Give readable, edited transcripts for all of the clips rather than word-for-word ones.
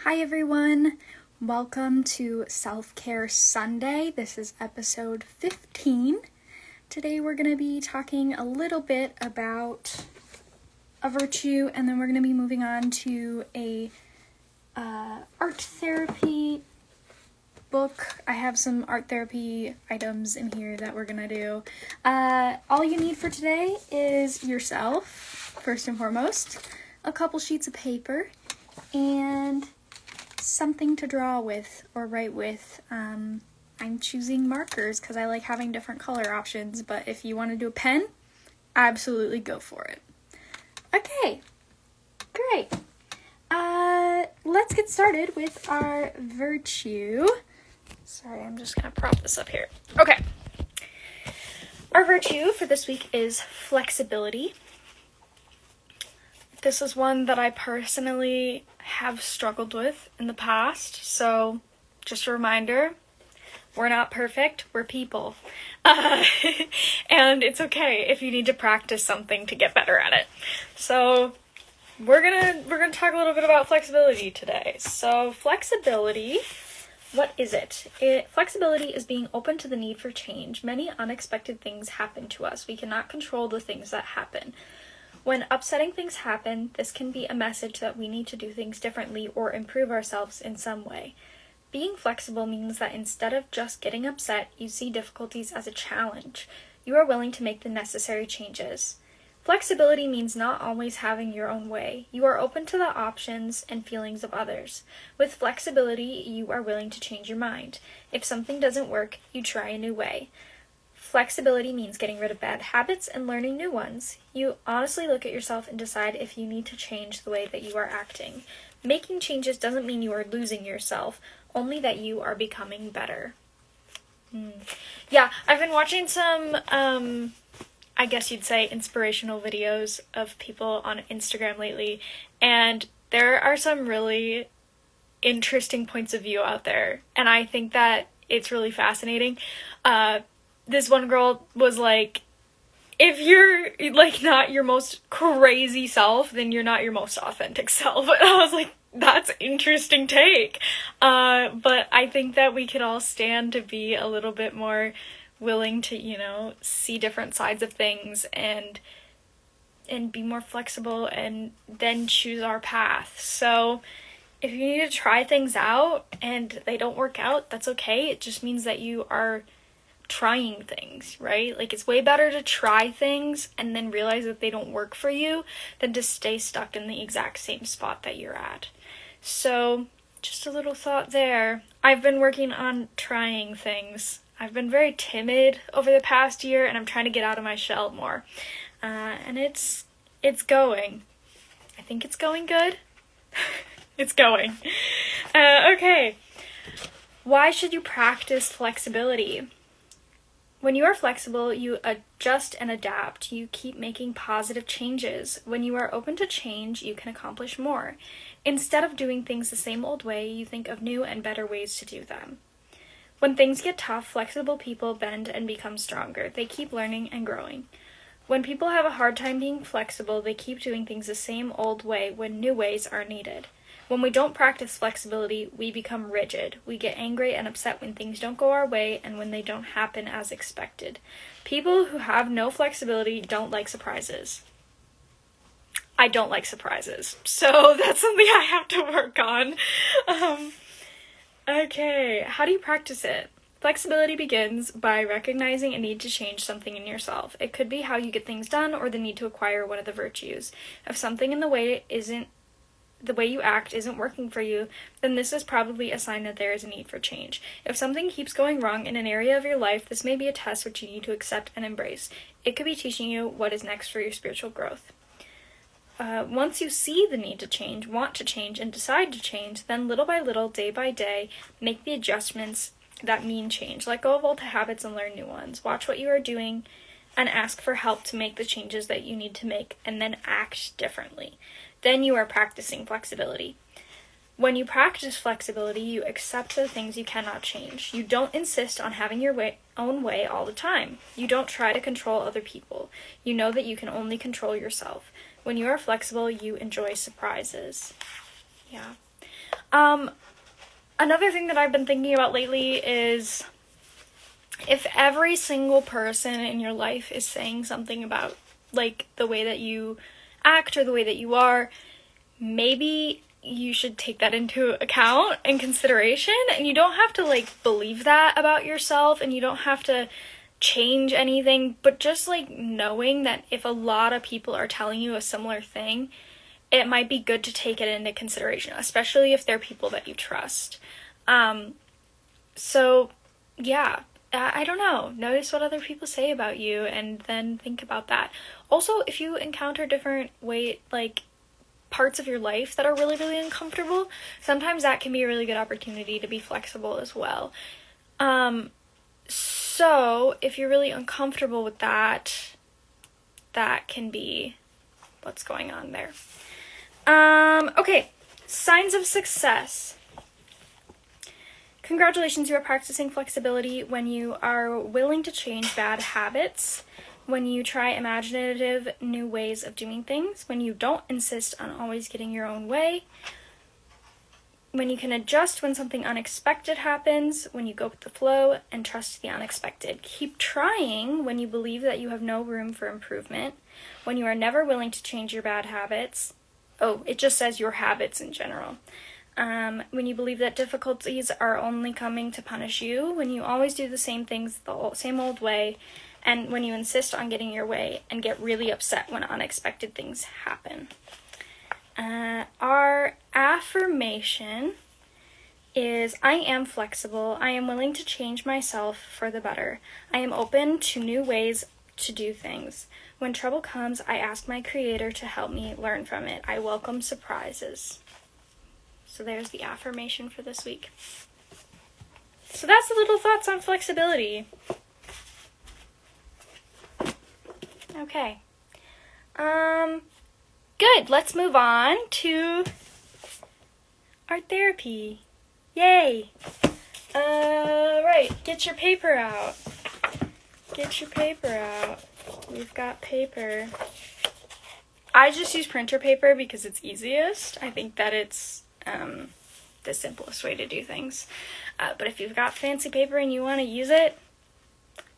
Hi everyone, welcome to Self-Care Sunday. This is episode 15. Today we're going to be talking a little bit about a virtue, and then we're going to be moving on to a art therapy book. I have some art therapy items in here that we're going to do. All you need for today is yourself, first and foremost, a couple sheets of paper, and something to draw with or write with. I'm choosing markers because I like having different color options, but if you want to do a pen, absolutely go for it. Okay, great. Let's get started with our virtue. Sorry, I'm just gonna prop this up here. Okay. Our virtue for this week is flexibility. This is one that I personally have struggled with in the past, so just a reminder, we're not perfect, we're people. And it's okay if you need to practice something to get better at it. So we're gonna talk a little bit about flexibility today. So flexibility, what is it? Flexibility is being open to the need for change. Many unexpected things happen to us. We cannot control the things that happen. When upsetting things happen, this can be a message that we need to do things differently or improve ourselves in some way. Being flexible means that instead of just getting upset, you see difficulties as a challenge. You are willing to make the necessary changes. Flexibility means not always having your own way. You are open to the options and feelings of others. With flexibility, you are willing to change your mind. If something doesn't work, you try a new way. Flexibility means getting rid of bad habits and learning new ones. You honestly look at yourself and decide if you need to change the way that you are acting. Making changes doesn't mean you are losing yourself, only that you are becoming better. Yeah, I've been watching some, I guess you'd say, inspirational videos of people on Instagram lately, and there are some really interesting points of view out there, and I think that it's really fascinating. This one girl was like, if you're, like, not your most crazy self, then you're not your most authentic self. And I was like, that's interesting take. But I think that we could all stand to be a little bit more willing to, see different sides of things and be more flexible and then choose our path. So if you need to try things out and they don't work out, that's okay. It just means that you are trying things, right? Like, it's way better to try things and then realize that they don't work for you than to stay stuck in the exact same spot that you're at. So just a little thought there. I've been working on trying things. I've been very timid over the past year, and I'm trying to get out of my shell more. And it's going. I think it's going good. It's going. Okay. Why should you practice flexibility? When you are flexible, you adjust and adapt. You keep making positive changes. When you are open to change, you can accomplish more. Instead of doing things the same old way, you think of new and better ways to do them. When things get tough, flexible people bend and become stronger. They keep learning and growing. When people have a hard time being flexible, they keep doing things the same old way when new ways are needed. When we don't practice flexibility, we become rigid. We get angry and upset when things don't go our way and when they don't happen as expected. People who have no flexibility don't like surprises. I don't like surprises, so that's something I have to work on. Okay, how do you practice it? Flexibility begins by recognizing a need to change something in yourself. It could be how you get things done or the need to acquire one of the virtues. If something in the way you act isn't working for you, then this is probably a sign that there is a need for change. If something keeps going wrong in an area of your life, this may be a test which you need to accept and embrace. It could be teaching you what is next for your spiritual growth. Once you see the need to change, want to change, and decide to change, then little by little, day by day, make the adjustments that mean change. Let go of old habits and learn new ones. Watch what you are doing and ask for help to make the changes that you need to make, and then act differently. Then you are practicing flexibility. When you practice flexibility, you accept the things you cannot change. You don't insist on having your own way all the time. You don't try to control other people. You know that you can only control yourself. When you are flexible, you enjoy surprises. Yeah. Another thing that I've been thinking about lately is if every single person in your life is saying something about, like, the way that you act or the way that you are, maybe you should take that into account and consideration, and you don't have to, like, believe that about yourself, and you don't have to change anything, but just, like, knowing that if a lot of people are telling you a similar thing, it might be good to take it into consideration, especially if they're people that you trust. So, yeah, I don't know. Notice what other people say about you and then think about that. Also, if you encounter different parts of your life that are really, really uncomfortable, sometimes that can be a really good opportunity to be flexible as well. So, if you're really uncomfortable with that, that can be what's going on there. Okay, signs of success. Congratulations, you are practicing flexibility when you are willing to change bad habits, when you try imaginative new ways of doing things, when you don't insist on always getting your own way, when you can adjust when something unexpected happens, when you go with the flow and trust the unexpected. Keep trying when you believe that you have no room for improvement, when you are never willing to change your bad habits. Oh, it just says your habits in general. When you believe that difficulties are only coming to punish you, when you always do the same things the same old way, and when you insist on getting your way and get really upset when unexpected things happen. Our affirmation is, I am flexible. I am willing to change myself for the better. I am open to new ways to do things. When trouble comes, I ask my Creator to help me learn from it. I welcome surprises. So there's the affirmation for this week. So that's the little thoughts on flexibility. Okay. Good. Let's move on to art therapy. Yay! Right. Get your paper out. Get your paper out. We've got paper. I just use printer paper because it's easiest. I think that it's the simplest way to do things. But if you've got fancy paper and you want to use it,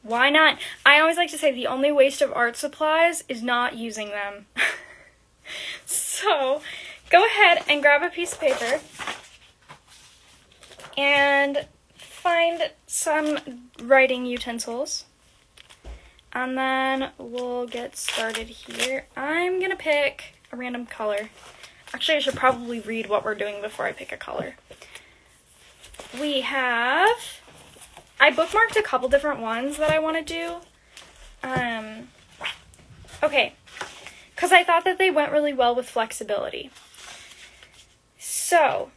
why not? I always like to say the only waste of art supplies is not using them. So, go ahead and grab a piece of paper and find some writing utensils. And then we'll get started here. I'm gonna pick a random color. Actually, I should probably read what we're doing before I pick a color. I bookmarked a couple different ones that I want to do. Okay, because I thought that they went really well with flexibility. So,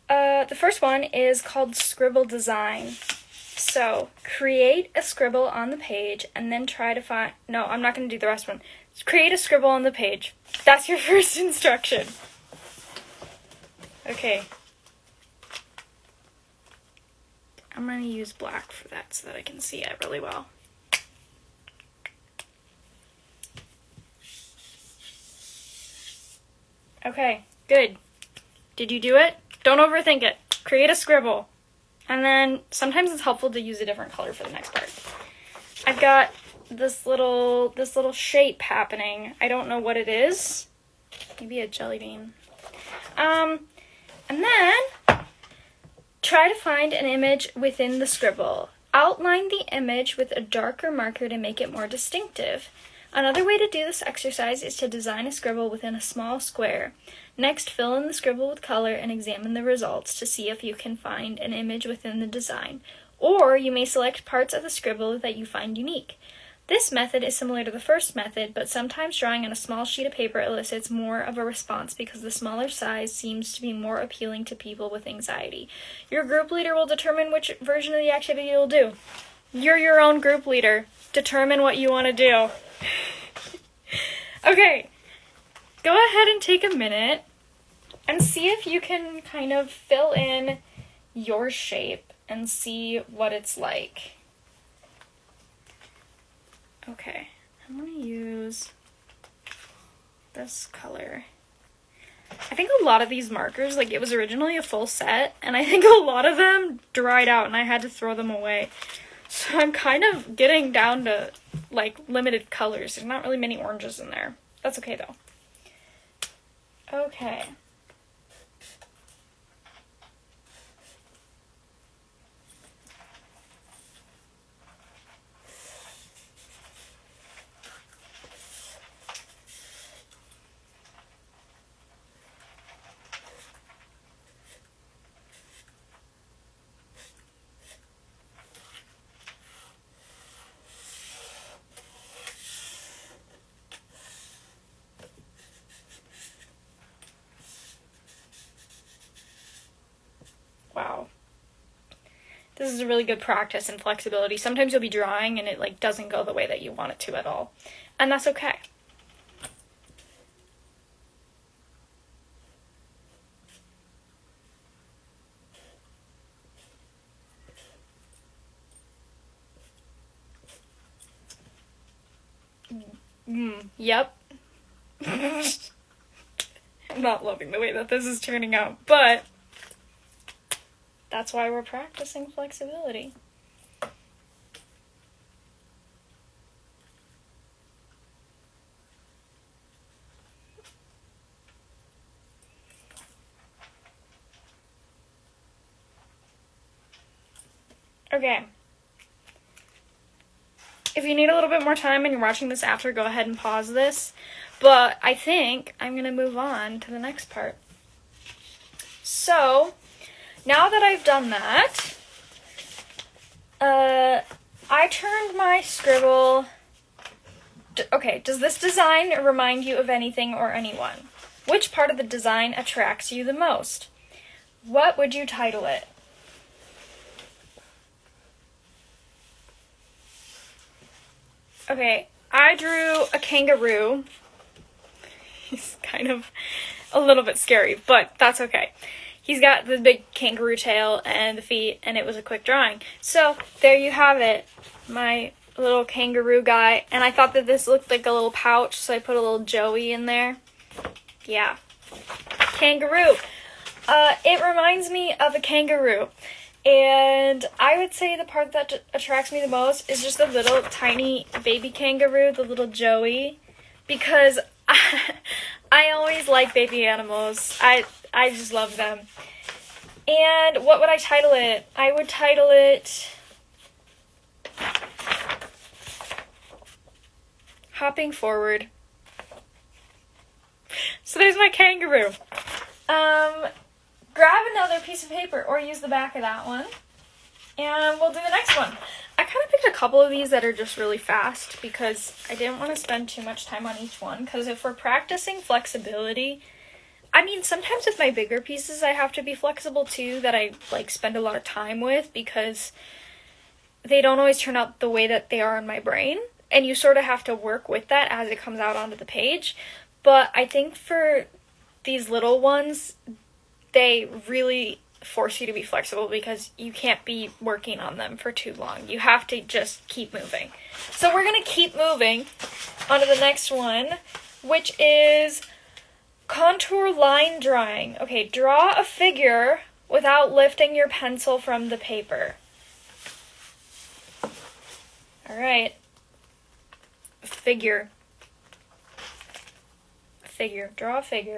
the first one is called Scribble Design. So, create a scribble on the page and then try to find... No, I'm not going to do the rest one. Create a scribble on the page. That's your first instruction. Okay. I'm going to use black for that so that I can see it really well. Okay, good. Did you do it? Don't overthink it. Create a scribble. And then sometimes it's helpful to use a different color for the next part. I've got this little shape happening. I don't know what it is. Maybe a jelly bean. And then try to find an image within the scribble. Outline the image with a darker marker to make it more distinctive. Another way to do this exercise is to design a scribble within a small square. Next, fill in the scribble with color and examine the results to see if you can find an image within the design. Or you may select parts of the scribble that you find unique. This method is similar to the first method, but sometimes drawing on a small sheet of paper elicits more of a response because the smaller size seems to be more appealing to people with anxiety. Your group leader will determine which version of the activity you'll do. You're your own group leader. Determine what you want to do. Okay, go ahead and take a minute and see if you can kind of fill in your shape and see what it's like. Okay, I'm going to use this color. I think a lot of these markers, like, it was originally a full set, and I think a lot of them dried out, and I had to throw them away. So I'm kind of getting down to, like, limited colors. There's not really many oranges in there. That's okay, though. Okay. Wow. This is a really good practice in flexibility. Sometimes you'll be drawing and it like doesn't go the way that you want it to at all. And that's okay. Yep. I'm not loving the way that this is turning out, but that's why we're practicing flexibility. Okay. If you need a little bit more time and you're watching this after, go ahead and pause this. But I think I'm going to move on to the next part. So, now that I've done that, I turned my scribble... Okay, does this design remind you of anything or anyone? Which part of the design attracts you the most? What would you title it? Okay, I drew a kangaroo. He's kind of a little bit scary, but that's okay. He's got the big kangaroo tail and the feet, and it was a quick drawing. So, there you have it, my little kangaroo guy. And I thought that this looked like a little pouch, so I put a little Joey in there. Yeah. Kangaroo. It reminds me of a kangaroo. And I would say the part that attracts me the most is just the little tiny baby kangaroo, the little Joey, because I always like baby animals. I just love them. And what would I title it? I would title it Hopping Forward. So there's my kangaroo. Grab another piece of paper or use the back of that one, and we'll do the next one. I kind of picked a couple of these that are just really fast because I didn't want to spend too much time on each one, because if we're practicing flexibility, I mean, sometimes with my bigger pieces I have to be flexible too, that I like spend a lot of time with, because they don't always turn out the way that they are in my brain, and you sort of have to work with that as it comes out onto the page. But I think for these little ones, they really force you to be flexible because you can't be working on them for too long. You have to just keep moving. So we're going to keep moving on to the next one, which is contour line drawing. Okay, draw a figure without lifting your pencil from the paper. All right. Figure. Figure. Draw a figure.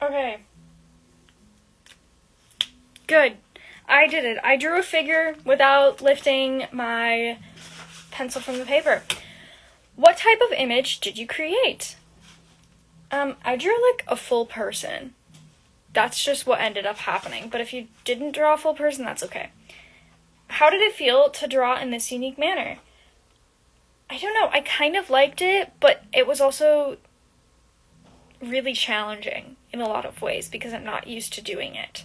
Okay. Good. I did it. I drew a figure without lifting my pencil from the paper. What type of image did you create? I drew like a full person. That's just what ended up happening. But if you didn't draw a full person, that's okay. How did it feel to draw in this unique manner? I don't know. I kind of liked it, but it was also really challenging in a lot of ways because I'm not used to doing it.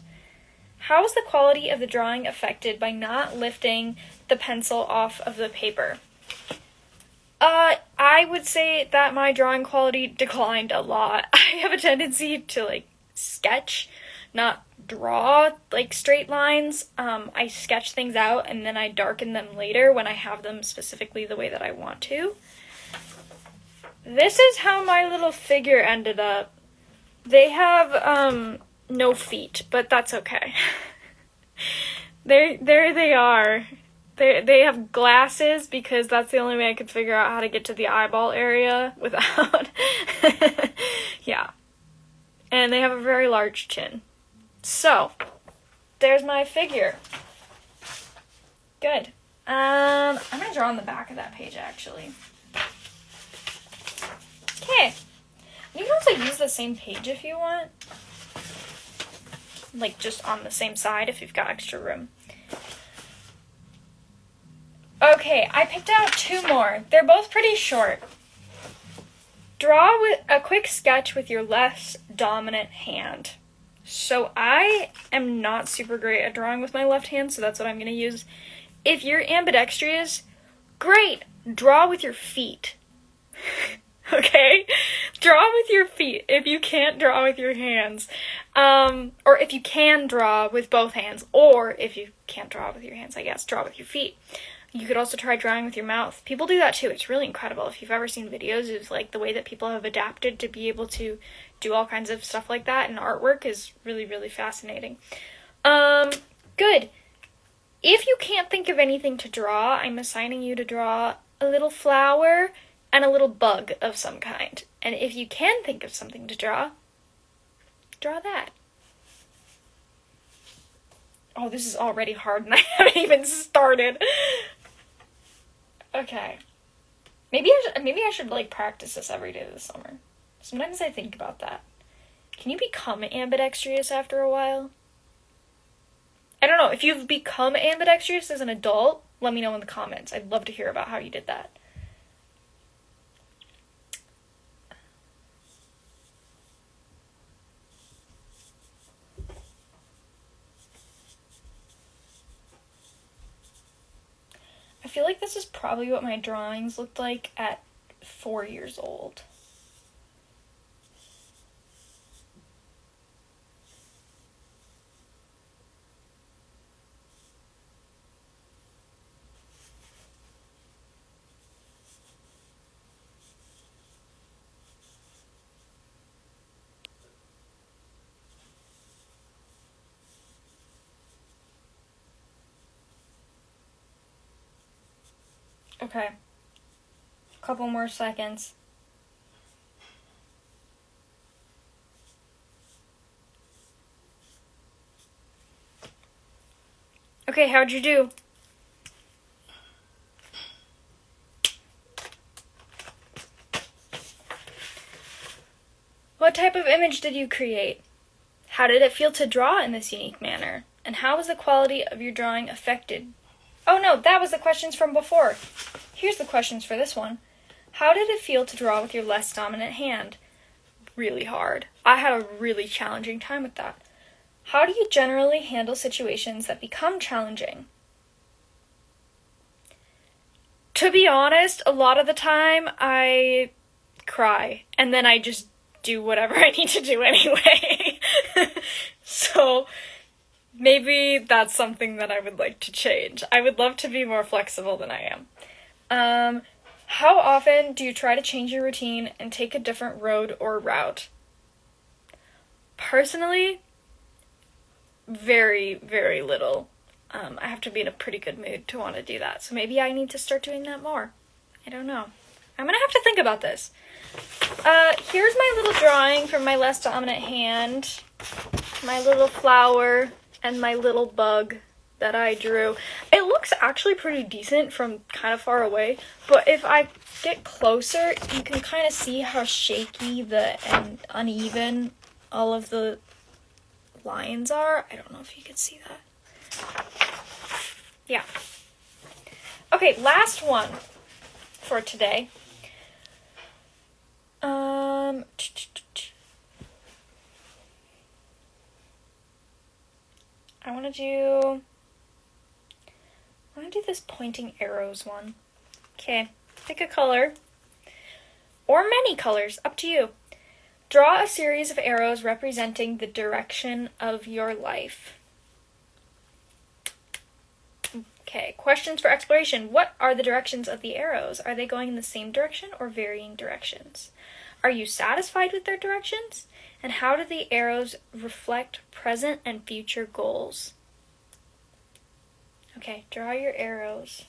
How is the quality of the drawing affected by not lifting the pencil off of the paper? I would say that my drawing quality declined a lot. I have a tendency to, like, sketch, not draw, like, straight lines. I sketch things out and then I darken them later when I have them specifically the way that I want to. This is how my little figure ended up. They have, no feet, but that's okay. There they are. They have glasses because that's the only way I could figure out how to get to the eyeball area without. Yeah. And they have a very large chin. So, there's my figure. Good. I'm gonna draw on the back of that page actually. Okay. You can also use the same page if you want. Like, just on the same side if you've got extra room. Okay, I picked out 2 more. They're both pretty short. Draw with a quick sketch with your less dominant hand. So I am not super great at drawing with my left hand, so that's what I'm going to use. If you're ambidextrous, great! Draw with your feet. Okay? Draw with your feet if you can't draw with your hands. Or if you can draw with both hands. Or if you can't draw with your hands, I guess, draw with your feet. You could also try drawing with your mouth. People do that too. It's really incredible. If you've ever seen videos of like the way that people have adapted to be able to do all kinds of stuff like that, and artwork is really, really fascinating. Good. If you can't think of anything to draw, I'm assigning you to draw a little flower and a little bug of some kind. And if you can think of something to draw that. Oh, this is already hard and I haven't even started. Okay. Maybe I should like practice this every day this summer. Sometimes I think about that. Can you become ambidextrous after a while? I don't know. If you've become ambidextrous as an adult, let me know in the comments. I'd love to hear about how you did that. I feel like this is probably what my drawings looked like at 4 years old. Okay. Couple more seconds. Okay, how'd you do? What type of image did you create? How did it feel to draw in this unique manner? And how was the quality of your drawing affected? Oh no, that was the questions from before. Here's the questions for this one. How did it feel to draw with your less dominant hand? Really hard. I had a really challenging time with that. How do you generally handle situations that become challenging? To be honest, a lot of the time I cry and then I just do whatever I need to do anyway. So maybe that's something that I would like to change. I would love to be more flexible than I am. How often do you try to change your routine and take a different road or route? Personally, very, very little. I have to be in a pretty good mood to want to do that. So maybe I need to start doing that more. I don't know. I'm gonna have to think about this. Here's my little drawing from my less dominant hand. My little flower and my little bug that I drew. It looks actually pretty decent from kind of far away, but if I get closer, you can kind of see how shaky and uneven all of the lines are. I don't know if you can see that. Yeah. Okay, last one for today. I want to do this pointing arrows one. Okay, pick a color. Or many colors, up to you. Draw a series of arrows representing the direction of your life. Okay, questions for exploration. What are the directions of the arrows? Are they going in the same direction or varying directions? Are you satisfied with their directions? And how do the arrows reflect present and future goals? Okay, draw your arrows.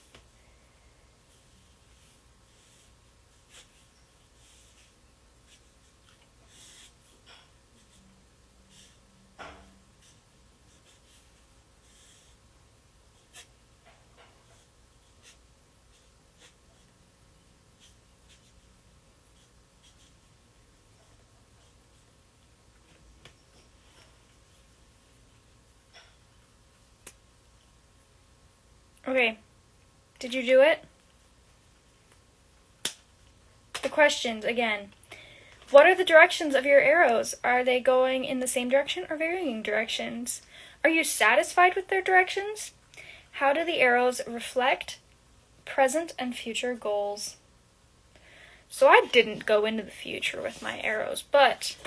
Okay, did you do it? The questions again. What are the directions of your arrows? Are they going in the same direction or varying directions? Are you satisfied with their directions? How do the arrows reflect present and future goals? So I didn't go into the future with my arrows, but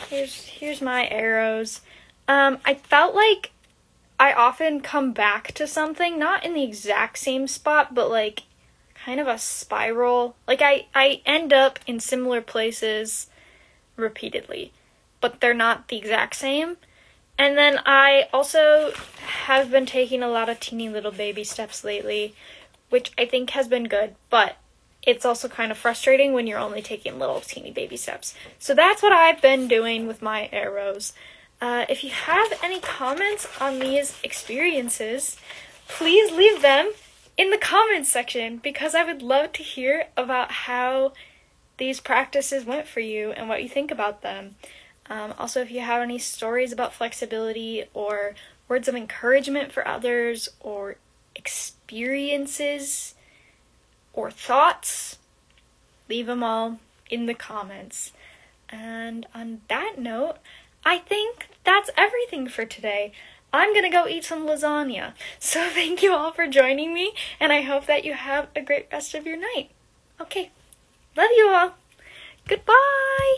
here's my arrows. I felt like I often come back to something, not in the exact same spot, but like kind of a spiral. Like I end up in similar places repeatedly, but they're not the exact same. And then I also have been taking a lot of teeny little baby steps lately, which I think has been good, but it's also kind of frustrating when you're only taking little teeny baby steps. So that's what I've been doing with my arrows. If you have any comments on these experiences, please leave them in the comments section, because I would love to hear about how these practices went for you and what you think about them. Also, if you have any stories about flexibility or words of encouragement for others or experiences or thoughts, leave them all in the comments. And on that note, I think that's everything for today. I'm gonna go eat some lasagna. So thank you all for joining me, and I hope that you have a great rest of your night. Okay, love you all. Goodbye!